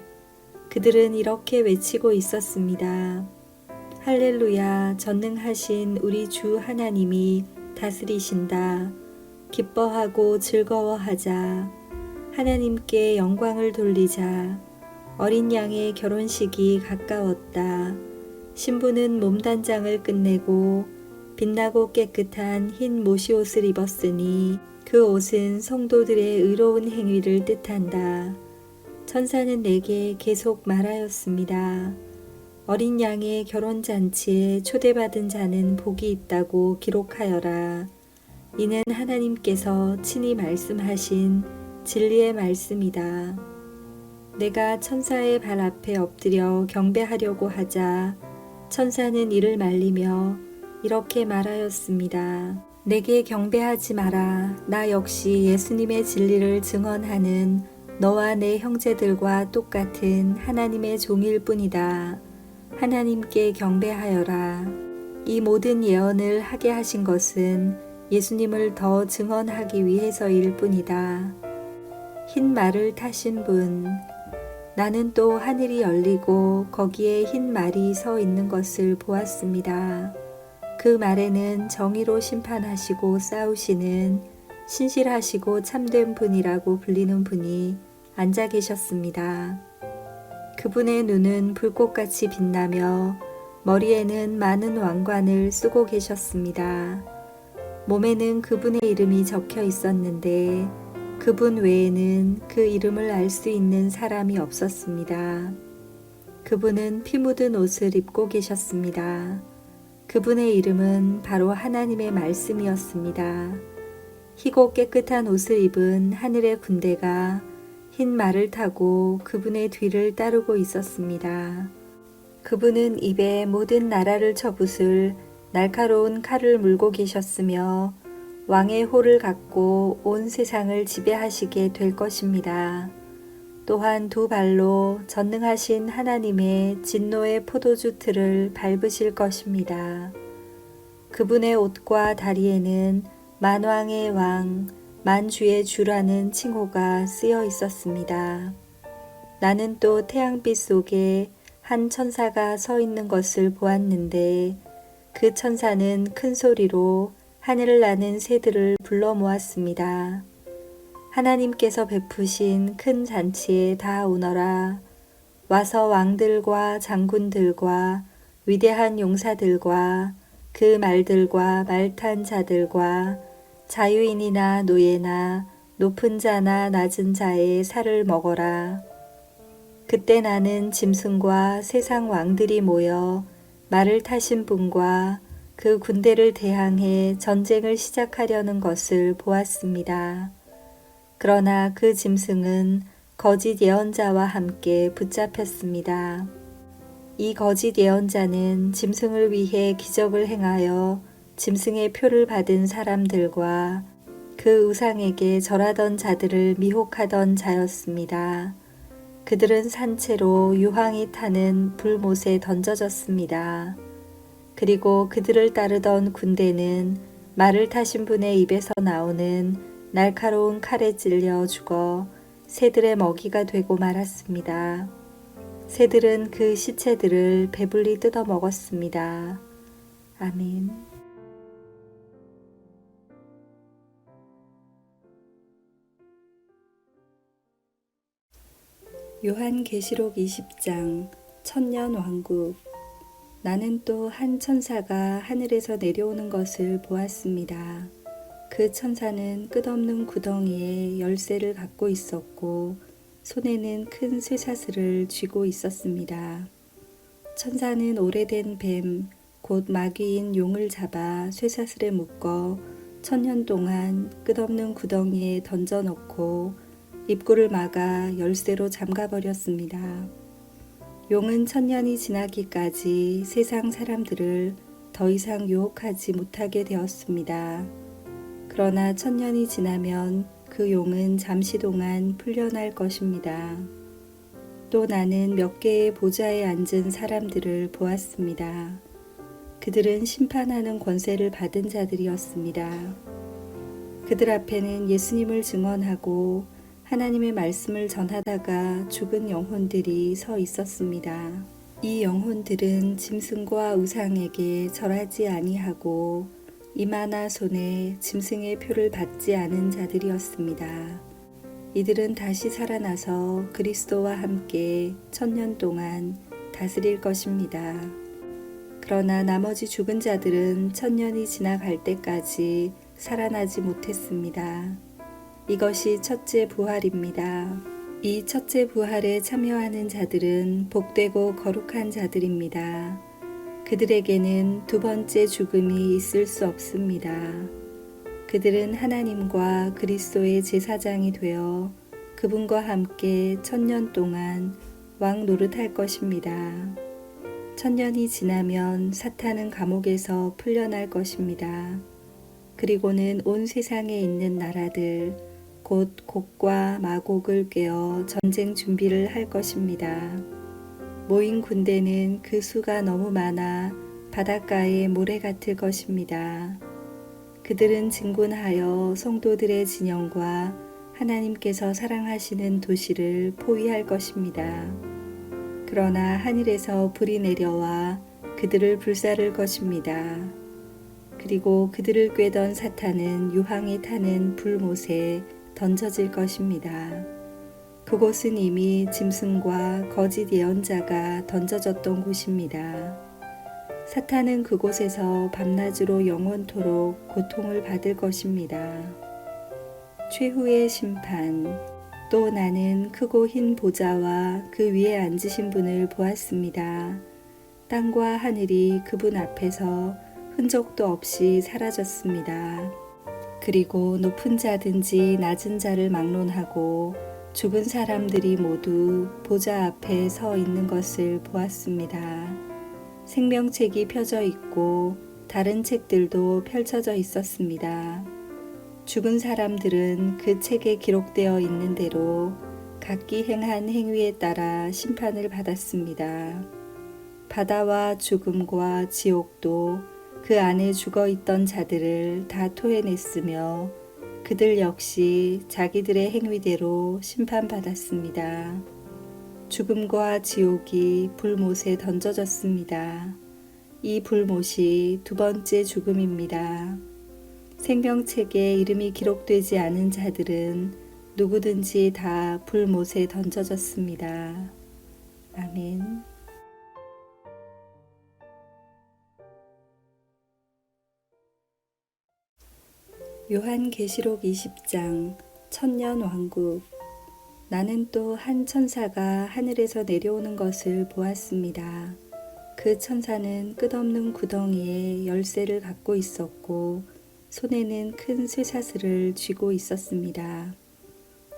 그들은 이렇게 외치고 있었습니다. 할렐루야, 전능하신 우리 주 하나님이 다스리신다. 기뻐하고 즐거워하자. 하나님께 영광을 돌리자. 어린 양의 결혼식이 가까웠다. 신부는 몸단장을 끝내고 빛나고 깨끗한 흰 모시옷을 입었으니 그 옷은 성도들의 의로운 행위를 뜻한다. 천사는 내게 계속 말하였습니다. 어린 양의 결혼잔치에 초대받은 자는 복이 있다고 기록하여라. 이는 하나님께서 친히 말씀하신 진리의 말씀이다. 내가 천사의 발 앞에 엎드려 경배하려고 하자 천사는 이를 말리며 이렇게 말하였습니다. 내게 경배하지 마라. 나 역시 예수님의 진리를 증언하는 너와 내 형제들과 똑같은 하나님의 종일 뿐이다. 하나님께 경배하여라. 이 모든 예언을 하게 하신 것은 예수님을 더 증언하기 위해서일 뿐이다. 흰 말을 타신 분. 나는 또 하늘이 열리고 거기에 흰 말이 서 있는 것을 보았습니다. 그 말에는 정의로 심판하시고 싸우시는 신실하시고 참된 분이라고 불리는 분이 앉아 계셨습니다. 그분의 눈은 불꽃같이 빛나며 머리에는 많은 왕관을 쓰고 계셨습니다. 몸에는 그분의 이름이 적혀 있었는데 그분 외에는 그 이름을 알 수 있는 사람이 없었습니다. 그분은 피 묻은 옷을 입고 계셨습니다. 그분의 이름은 바로 하나님의 말씀이었습니다. 희고 깨끗한 옷을 입은 하늘의 군대가 흰 말을 타고 그분의 뒤를 따르고 있었습니다. 그분은 입에 모든 나라를 쳐붓을 날카로운 칼을 물고 계셨으며 왕의 호를 갖고 온 세상을 지배하시게 될 것입니다. 또한 두 발로 전능하신 하나님의 진노의 포도주 틀을 밟으실 것입니다. 그분의 옷과 다리에는 만왕의 왕, 만주의 주라는 칭호가 쓰여 있었습니다. 나는 또 태양빛 속에 한 천사가 서 있는 것을 보았는데 그 천사는 큰 소리로 하늘을 나는 새들을 불러 모았습니다. 하나님께서 베푸신 큰 잔치에 다 오너라. 와서 왕들과 장군들과 위대한 용사들과 그 말들과 말탄 자들과 자유인이나 노예나 높은 자나 낮은 자의 살을 먹어라. 그때 나는 짐승과 세상 왕들이 모여 말을 타신 분과 그 군대를 대항해 전쟁을 시작하려는 것을 보았습니다. 그러나 그 짐승은 거짓 예언자와 함께 붙잡혔습니다. 이 거짓 예언자는 짐승을 위해 기적을 행하여 짐승의 표를 받은 사람들과 그 우상에게 절하던 자들을 미혹하던 자였습니다. 그들은 산채로 유황이 타는 불못에 던져졌습니다. 그리고 그들을 따르던 군대는 말을 타신 분의 입에서 나오는 날카로운 칼에 찔려 죽어 새들의 먹이가 되고 말았습니다. 새들은 그 시체들을 배불리 뜯어 먹었습니다. 아멘. 요한계시록 20장 천년왕국. 나는 또 한 천사가 하늘에서 내려오는 것을 보았습니다. 그 천사는 끝없는 구덩이에 열쇠를 갖고 있었고 손에는 큰 쇠사슬을 쥐고 있었습니다. 천사는 오래된 뱀, 곧 마귀인 용을 잡아 쇠사슬에 묶어 1000년 동안 끝없는 구덩이에 던져놓고 입구를 막아 열쇠로 잠가버렸습니다. 용은 1000년이 지나기까지 세상 사람들을 더 이상 유혹하지 못하게 되었습니다. 그러나 1000년이 지나면 그 용은 잠시 동안 풀려날 것입니다. 또 나는 몇 개의 보좌에 앉은 사람들을 보았습니다. 그들은 심판하는 권세를 받은 자들이었습니다. 그들 앞에는 예수님을 증언하고 하나님의 말씀을 전하다가 죽은 영혼들이 서 있었습니다. 이 영혼들은 짐승과 우상에게 절하지 아니하고 이마나 손에 짐승의 표를 받지 않은 자들이었습니다. 이들은 다시 살아나서 그리스도와 함께 1000년 동안 다스릴 것입니다. 그러나 나머지 죽은 자들은 1000년이 지나갈 때까지 살아나지 못했습니다. 이것이 첫째 부활입니다. 이 첫째 부활에 참여하는 자들은 복되고 거룩한 자들입니다. 그들에게는 두 번째 죽음이 있을 수 없습니다. 그들은 하나님과 그리스도의 제사장이 되어 그분과 함께 1000년 동안 왕 노릇할 것입니다. 1000년이 지나면 사탄은 감옥에서 풀려날 것입니다. 그리고는 온 세상에 있는 나라들, 곧 곡과 마곡을 꿰어 전쟁 준비를 할 것입니다. 모인 군대는 그 수가 너무 많아 바닷가의 모래 같을 것입니다. 그들은 진군하여 성도들의 진영과 하나님께서 사랑하시는 도시를 포위할 것입니다. 그러나 하늘에서 불이 내려와 그들을 불사를 것입니다. 그리고 그들을 꿰던 사탄은 유황이 타는 불못에 던져질 것입니다. 그곳은 이미 짐승과 거짓 예언자가 던져졌던 곳입니다. 사탄은 그곳에서 밤낮으로 영원토록 고통을 받을 것입니다. 최후의 심판. 또 나는 크고 흰 보좌와 그 위에 앉으신 분을 보았습니다. 땅과 하늘이 그분 앞에서 흔적도 없이 사라졌습니다. 그리고 높은 자든지 낮은 자를 막론하고 죽은 사람들이 모두 보좌 앞에 서 있는 것을 보았습니다. 생명책이 펴져 있고 다른 책들도 펼쳐져 있었습니다. 죽은 사람들은 그 책에 기록되어 있는 대로 각기 행한 행위에 따라 심판을 받았습니다. 바다와 죽음과 지옥도 그 안에 죽어 있던 자들을 다 토해냈으며 그들 역시 자기들의 행위대로 심판받았습니다. 죽음과 지옥이 불못에 던져졌습니다. 이 불못이 두 번째 죽음입니다. 생명책에 이름이 기록되지 않은 자들은 누구든지 다 불못에 던져졌습니다. 아멘. 요한계시록 20장 천년왕국. 나는 또 한 천사가 하늘에서 내려오는 것을 보았습니다. 그 천사는 끝없는 구덩이에 열쇠를 갖고 있었고 손에는 큰 쇠사슬을 쥐고 있었습니다.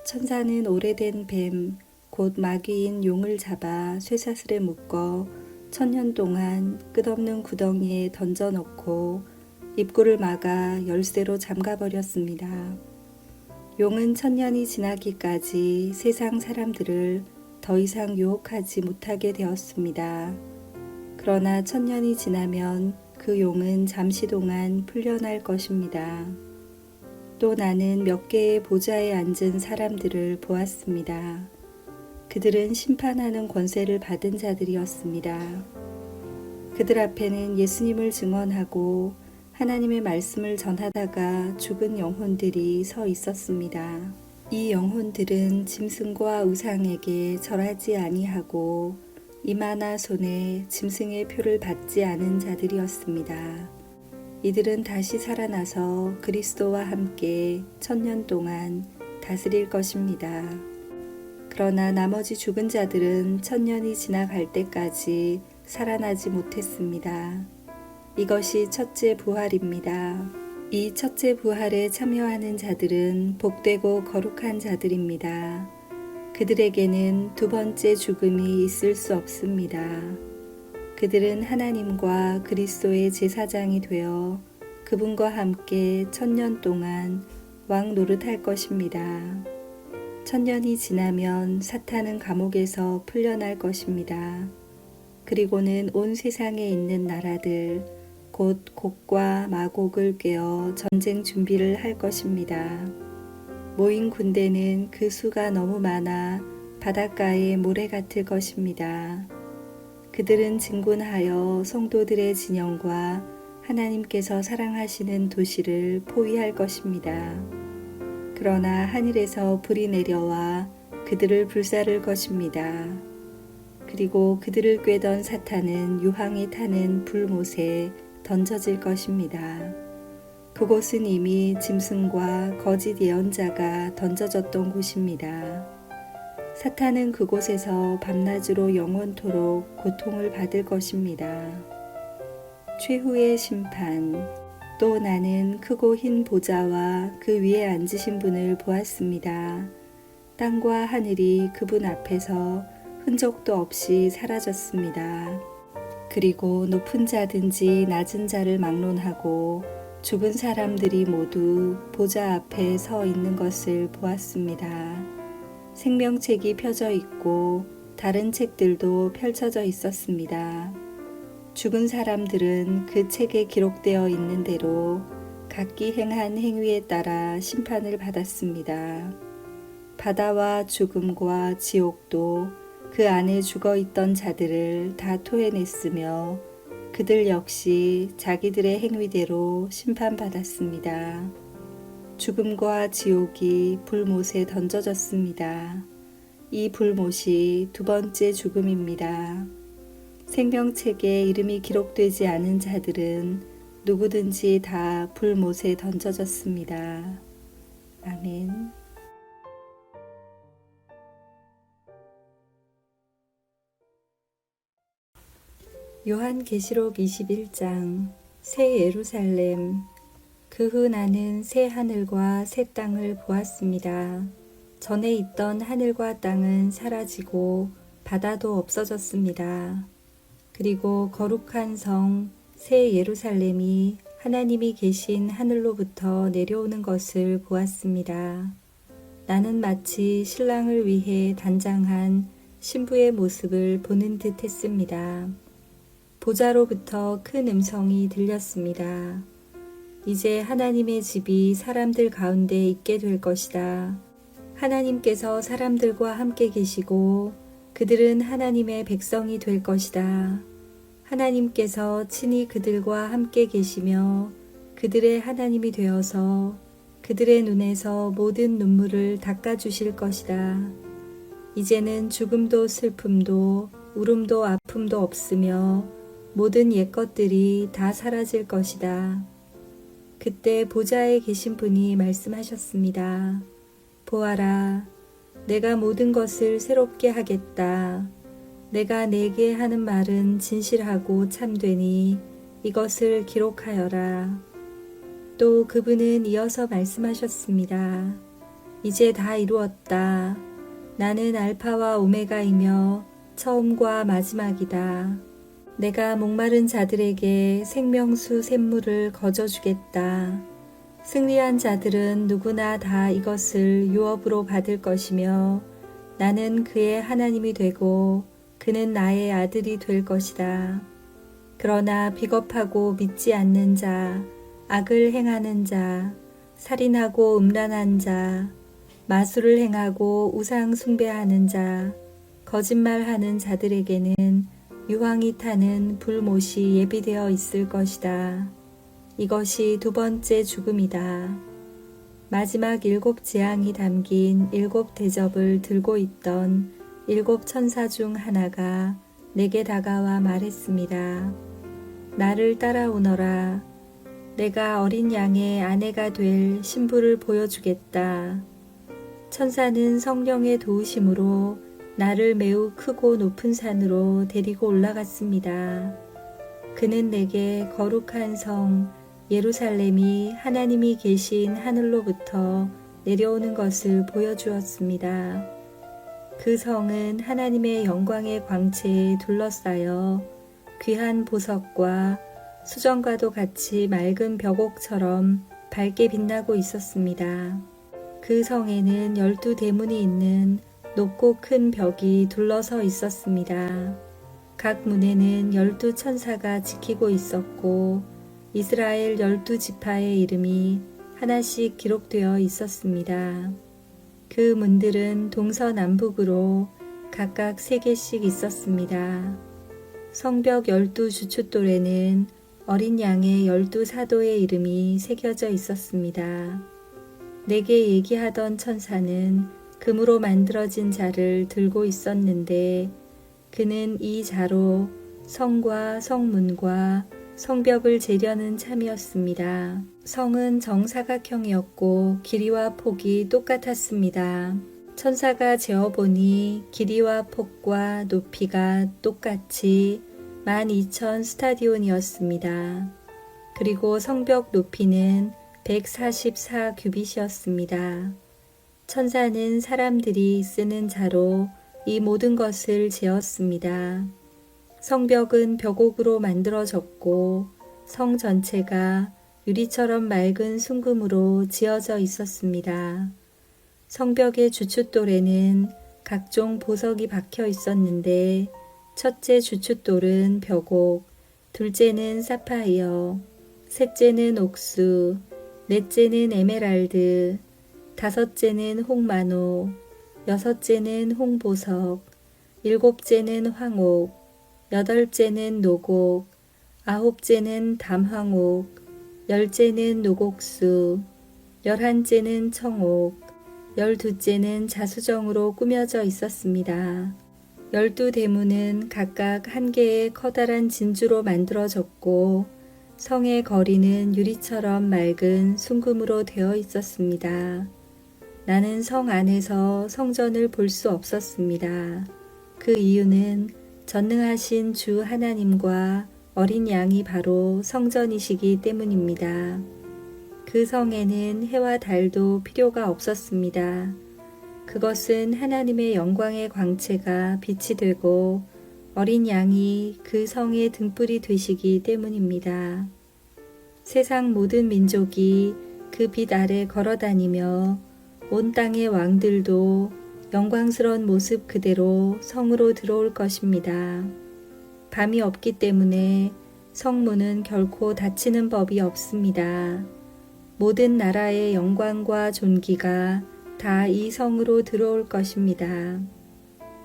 천사는 오래된 뱀, 곧 마귀인 용을 잡아 쇠사슬에 묶어 1000년 동안 끝없는 구덩이에 던져놓고 입구를 막아 열쇠로 잠가버렸습니다. 용은 1000년이 지나기까지 세상 사람들을 더 이상 유혹하지 못하게 되었습니다. 그러나 1000년이 지나면 그 용은 잠시 동안 풀려날 것입니다. 또 나는 몇 개의 보좌에 앉은 사람들을 보았습니다. 그들은 심판하는 권세를 받은 자들이었습니다. 그들 앞에는 예수님을 증언하고 하나님의 말씀을 전하다가 죽은 영혼들이 서 있었습니다. 이 영혼들은 짐승과 우상에게 절하지 아니하고 이마나 손에 짐승의 표를 받지 않은 자들이었습니다. 이들은 다시 살아나서 그리스도와 함께 1000년 동안 다스릴 것입니다. 그러나 나머지 죽은 자들은 1000년이 지나갈 때까지 살아나지 못했습니다. 이것이 첫째 부활입니다. 이 첫째 부활에 참여하는 자들은 복되고 거룩한 자들입니다. 그들에게는 두 번째 죽음이 있을 수 없습니다. 그들은 하나님과 그리스도의 제사장이 되어 그분과 함께 1000년 동안 왕 노릇할 것입니다. 1000년이 지나면 사탄은 감옥에서 풀려날 것입니다. 그리고는 온 세상에 있는 나라들, 곧 곡과 마곡을 꿰어 전쟁 준비를 할 것입니다. 모인 군대는 그 수가 너무 많아 바닷가의 모래 같을 것입니다. 그들은 진군하여 성도들의 진영과 하나님께서 사랑하시는 도시를 포위할 것입니다. 그러나 하늘에서 불이 내려와 그들을 불사를 것입니다. 그리고 그들을 꿰던 사탄은 유황이 타는 불못에 던져질 것입니다. 그곳은 이미 짐승과 거짓 예언자가 던져졌던 곳입니다. 사탄은 그곳에서 밤낮으로 영원토록 고통을 받을 것입니다. 최후의 심판. 또 나는 크고 흰 보좌와 그 위에 앉으신 분을 보았습니다. 땅과 하늘이 그분 앞에서 흔적도 없이 사라졌습니다. 그리고 높은 자든지 낮은 자를 막론하고 죽은 사람들이 모두 보좌 앞에 서 있는 것을 보았습니다. 생명책이 펴져 있고 다른 책들도 펼쳐져 있었습니다. 죽은 사람들은 그 책에 기록되어 있는 대로 각기 행한 행위에 따라 심판을 받았습니다. 바다와 죽음과 지옥도 그 안에 죽어있던 자들을 다 토해냈으며 그들 역시 자기들의 행위대로 심판받았습니다. 죽음과 지옥이 불못에 던져졌습니다. 이 불못이 두 번째 죽음입니다. 생명책에 이름이 기록되지 않은 자들은 누구든지 다 불못에 던져졌습니다. 아멘. 요한계시록 21장 새 예루살렘. 그 후 나는 새 하늘과 새 땅을 보았습니다. 전에 있던 하늘과 땅은 사라지고 바다도 없어졌습니다. 그리고 거룩한 성 새 예루살렘이 하나님이 계신 하늘로부터 내려오는 것을 보았습니다. 나는 마치 신랑을 위해 단장한 신부의 모습을 보는 듯 했습니다. 보좌로부터 큰 음성이 들렸습니다. 이제 하나님의 집이 사람들 가운데 있게 될 것이다. 하나님께서 사람들과 함께 계시고 그들은 하나님의 백성이 될 것이다. 하나님께서 친히 그들과 함께 계시며 그들의 하나님이 되어서 그들의 눈에서 모든 눈물을 닦아주실 것이다. 이제는 죽음도 슬픔도 울음도 아픔도 없으며 모든 옛것들이 다 사라질 것이다. 그때 보좌에 계신 분이 말씀하셨습니다. 보아라, 내가 모든 것을 새롭게 하겠다. 내가 내게 하는 말은 진실하고 참되니 이것을 기록하여라. 또 그분은 이어서 말씀하셨습니다. 이제 다 이루었다. 나는 알파와 오메가이며 처음과 마지막이다. 내가 목마른 자들에게 생명수 샘물을 거저주겠다. 승리한 자들은 누구나 다 이것을 유업으로 받을 것이며 나는 그의 하나님이 되고 그는 나의 아들이 될 것이다. 그러나 비겁하고 믿지 않는 자, 악을 행하는 자, 살인하고 음란한 자, 마술을 행하고 우상 숭배하는 자, 거짓말하는 자들에게는 유황이 타는 불못이 예비되어 있을 것이다. 이것이 두 번째 죽음이다. 마지막 7 재앙이 담긴 7 대접을 들고 있던 7 천사 중 하나가 내게 다가와 말했습니다. 나를 따라오너라. 내가 어린 양의 아내가 될 신부를 보여주겠다. 천사는 성령의 도우심으로 나를 매우 크고 높은 산으로 데리고 올라갔습니다. 그는 내게 거룩한 성 예루살렘이 하나님이 계신 하늘로부터 내려오는 것을 보여주었습니다. 그 성은 하나님의 영광의 광채에 둘러싸여 귀한 보석과 수정과도 같이 맑은 벽옥처럼 밝게 빛나고 있었습니다. 그 성에는 12 대문이 있는 높고 큰 벽이 둘러서 있었습니다. 각 문에는 12 천사가 지키고 있었고 이스라엘 12 지파의 이름이 하나씩 기록되어 있었습니다. 그 문들은 동서남북으로 각각 3개씩 있었습니다. 성벽 12 주춧돌에는 어린 양의 12 사도의 이름이 새겨져 있었습니다. 내게 얘기하던 천사는 금으로 만들어진 자를 들고 있었는데 그는 이 자로 성과 성문과 성벽을 재려는 참이었습니다. 성은 정사각형이었고 길이와 폭이 똑같았습니다. 천사가 재어보니 길이와 폭과 높이가 똑같이 12,000 스타디온이었습니다. 그리고 성벽 높이는 144 규빗이었습니다. 천사는 사람들이 쓰는 자로 이 모든 것을 재었습니다. 성벽은 벽옥으로 만들어졌고 성 전체가 유리처럼 맑은 순금으로 지어져 있었습니다. 성벽의 주춧돌에는 각종 보석이 박혀 있었는데 첫째 주춧돌은 벽옥, 둘째는 사파이어, 셋째는 옥수, 넷째는 에메랄드, 다섯째는 홍마노, 여섯째는 홍보석, 일곱째는 황옥, 여덟째는 노곡, 아홉째는 담황옥, 열째는 노곡수, 11째는 청옥, 12째는 자수정으로 꾸며져 있었습니다. 12 대문은 각각 1개의 커다란 진주로 만들어졌고 성의 거리는 유리처럼 맑은 순금으로 되어 있었습니다. 나는 성 안에서 성전을 볼 수 없었습니다. 그 이유는 전능하신 주 하나님과 어린 양이 바로 성전이시기 때문입니다. 그 성에는 해와 달도 필요가 없었습니다. 그것은 하나님의 영광의 광채가 빛이 되고 어린 양이 그 성의 등불이 되시기 때문입니다. 세상 모든 민족이 그 빛 아래 걸어다니며 온 땅의 왕들도 영광스러운 모습 그대로 성으로 들어올 것입니다. 밤이 없기 때문에 성문은 결코 닫히는 법이 없습니다. 모든 나라의 영광과 존귀가 다 이 성으로 들어올 것입니다.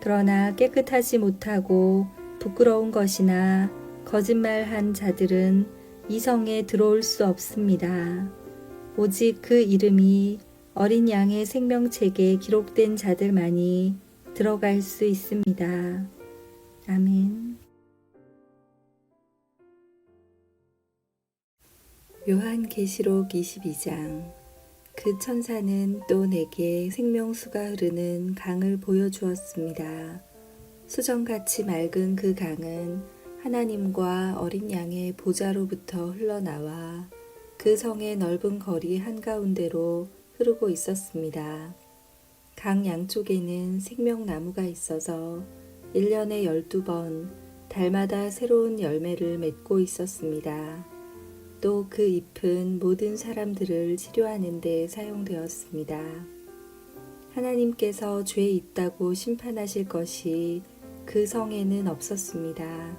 그러나 깨끗하지 못하고 부끄러운 것이나 거짓말한 자들은 이 성에 들어올 수 없습니다. 오직 그 이름이 어린 양의 생명책에 기록된 자들만이 들어갈 수 있습니다. 아멘. 요한계시록 22장. 그 천사는 또 내게 생명수가 흐르는 강을 보여주었습니다. 수정같이 맑은 그 강은 하나님과 어린 양의 보좌로부터 흘러나와 그 성의 넓은 거리 한가운데로 흐르고 있었습니다. 강 양쪽에는 생명나무가 있어서 1년에 12번 달마다 새로운 열매를 맺고 있었습니다. 또 그 잎은 모든 사람들을 치료하는 데 사용되었습니다. 하나님께서 죄 있다고 심판하실 것이 그 성에는 없었습니다.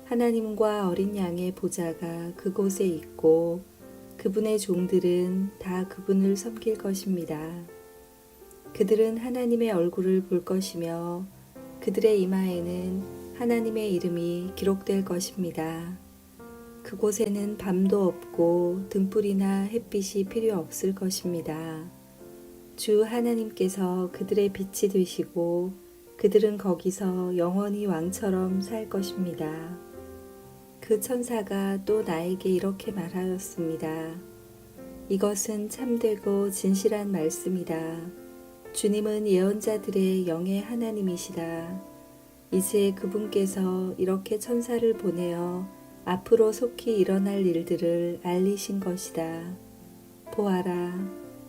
하나님과 어린 양의 보좌가 그곳에 있고 그분의 종들은 다 그분을 섬길 것입니다. 그들은 하나님의 얼굴을 볼 것이며 그들의 이마에는 하나님의 이름이 기록될 것입니다. 그곳에는 밤도 없고 등불이나 햇빛이 필요 없을 것입니다. 주 하나님께서 그들의 빛이 되시고 그들은 거기서 영원히 왕처럼 살 것입니다. 그 천사가 또 나에게 이렇게 말하였습니다. 이것은 참되고 진실한 말씀이다. 주님은 예언자들의 영의 하나님이시다. 이제 그분께서 이렇게 천사를 보내어 앞으로 속히 일어날 일들을 알리신 것이다. 보아라,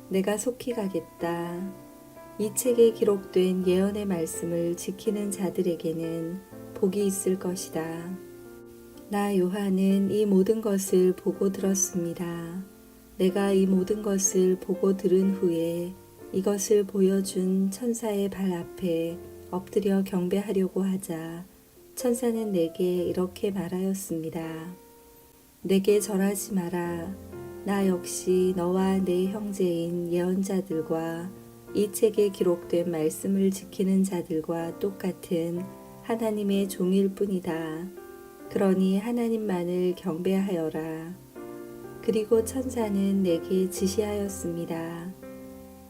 내가 속히 가겠다. 이 책에 기록된 예언의 말씀을 지키는 자들에게는 복이 있을 것이다. 나 요한은 이 모든 것을 보고 들었습니다. 내가 이 모든 것을 보고 들은 후에 이것을 보여준 천사의 발 앞에 엎드려 경배하려고 하자 천사는 내게 이렇게 말하였습니다. 내게 절하지 마라. 나 역시 너와 내 형제인 예언자들과 이 책에 기록된 말씀을 지키는 자들과 똑같은 하나님의 종일 뿐이다. 그러니 하나님만을 경배하여라. 그리고 천사는 내게 지시하였습니다.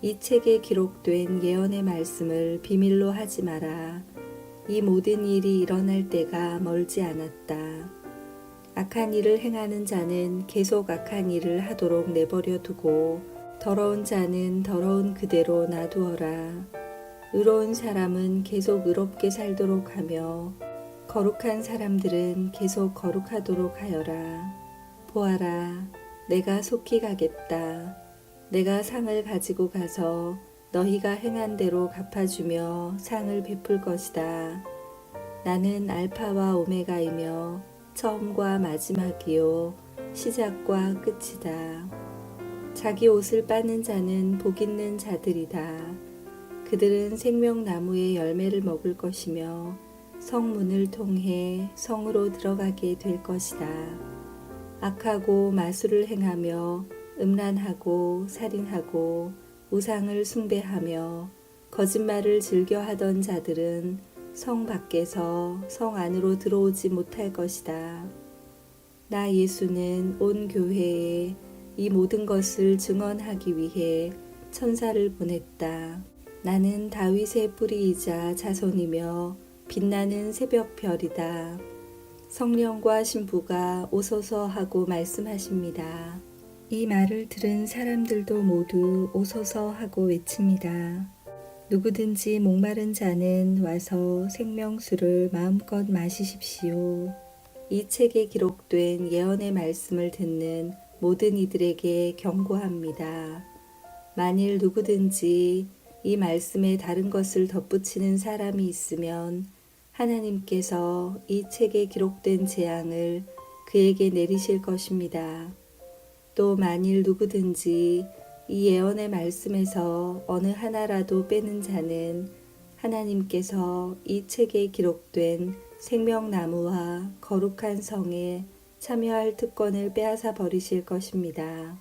이 책에 기록된 예언의 말씀을 비밀로 하지 마라. 이 모든 일이 일어날 때가 멀지 않았다. 악한 일을 행하는 자는 계속 악한 일을 하도록 내버려 두고 더러운 자는 더러운 그대로 놔두어라. 의로운 사람은 계속 의롭게 살도록 하며 거룩한 사람들은 계속 거룩하도록 하여라. 보아라, 내가 속히 가겠다. 내가 상을 가지고 가서 너희가 행한 대로 갚아주며 상을 베풀 것이다. 나는 알파와 오메가이며 처음과 마지막이요 시작과 끝이다. 자기 옷을 빠는 자는 복 있는 자들이다. 그들은 생명나무의 열매를 먹을 것이며 성문을 통해 성으로 들어가게 될 것이다. 악하고 마술을 행하며 음란하고 살인하고 우상을 숭배하며 거짓말을 즐겨하던 자들은 성 밖에서 성 안으로 들어오지 못할 것이다. 나 예수는 온 교회에 이 모든 것을 증언하기 위해 천사를 보냈다. 나는 다윗의 뿌리이자 자손이며 빛나는 새벽별이다. 성령과 신부가 오소서 하고 말씀하십니다. 이 말을 들은 사람들도 모두 오소서 하고 외칩니다. 누구든지 목마른 자는 와서 생명수를 마음껏 마시십시오. 이 책에 기록된 예언의 말씀을 듣는 모든 이들에게 경고합니다. 만일 누구든지 이 말씀에 다른 것을 덧붙이는 사람이 있으면 하나님께서 이 책에 기록된 재앙을 그에게 내리실 것입니다. 또 만일 누구든지 이 예언의 말씀에서 어느 하나라도 빼는 자는 하나님께서 이 책에 기록된 생명나무와 거룩한 성에 참여할 특권을 빼앗아 버리실 것입니다.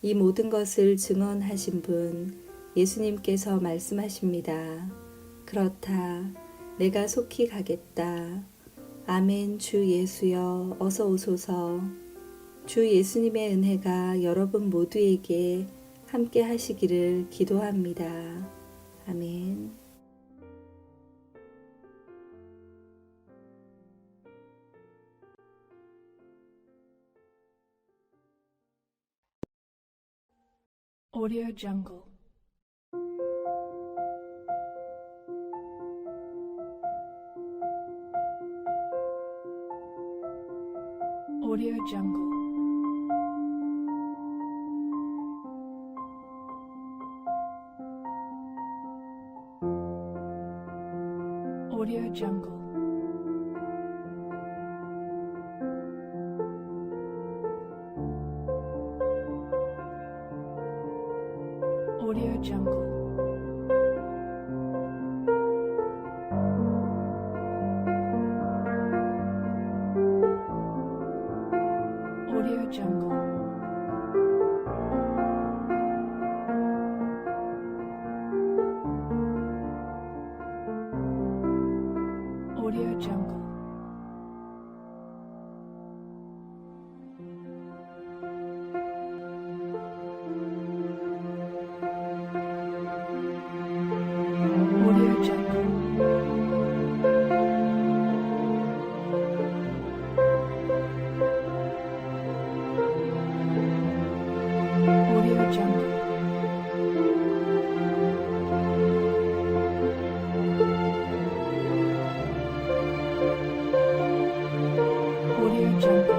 이 모든 것을 증언하신 분 예수님께서 말씀하십니다. 그렇다. 내가 속히 가겠다. 아멘. 주 예수여, 어서 오소서. 주 예수님의 은혜가 여러분 모두에게 함께 하시기를 기도합니다. 아멘. Audio Jungle. Audio Jungle. Audio Jungle. Audio Jungle. Audio Jungle. Audio Jungle. Audio Jungle. Audio Jungle. Audio Jungle. Audio Jungle.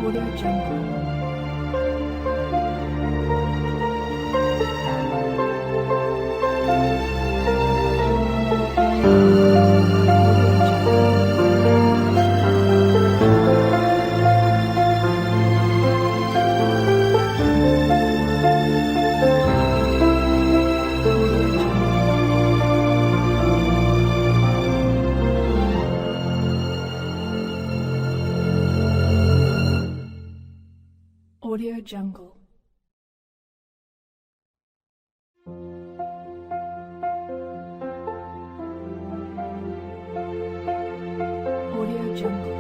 Audio Jungle. Audio Jungle. Audio Jungle. Audio Jungle.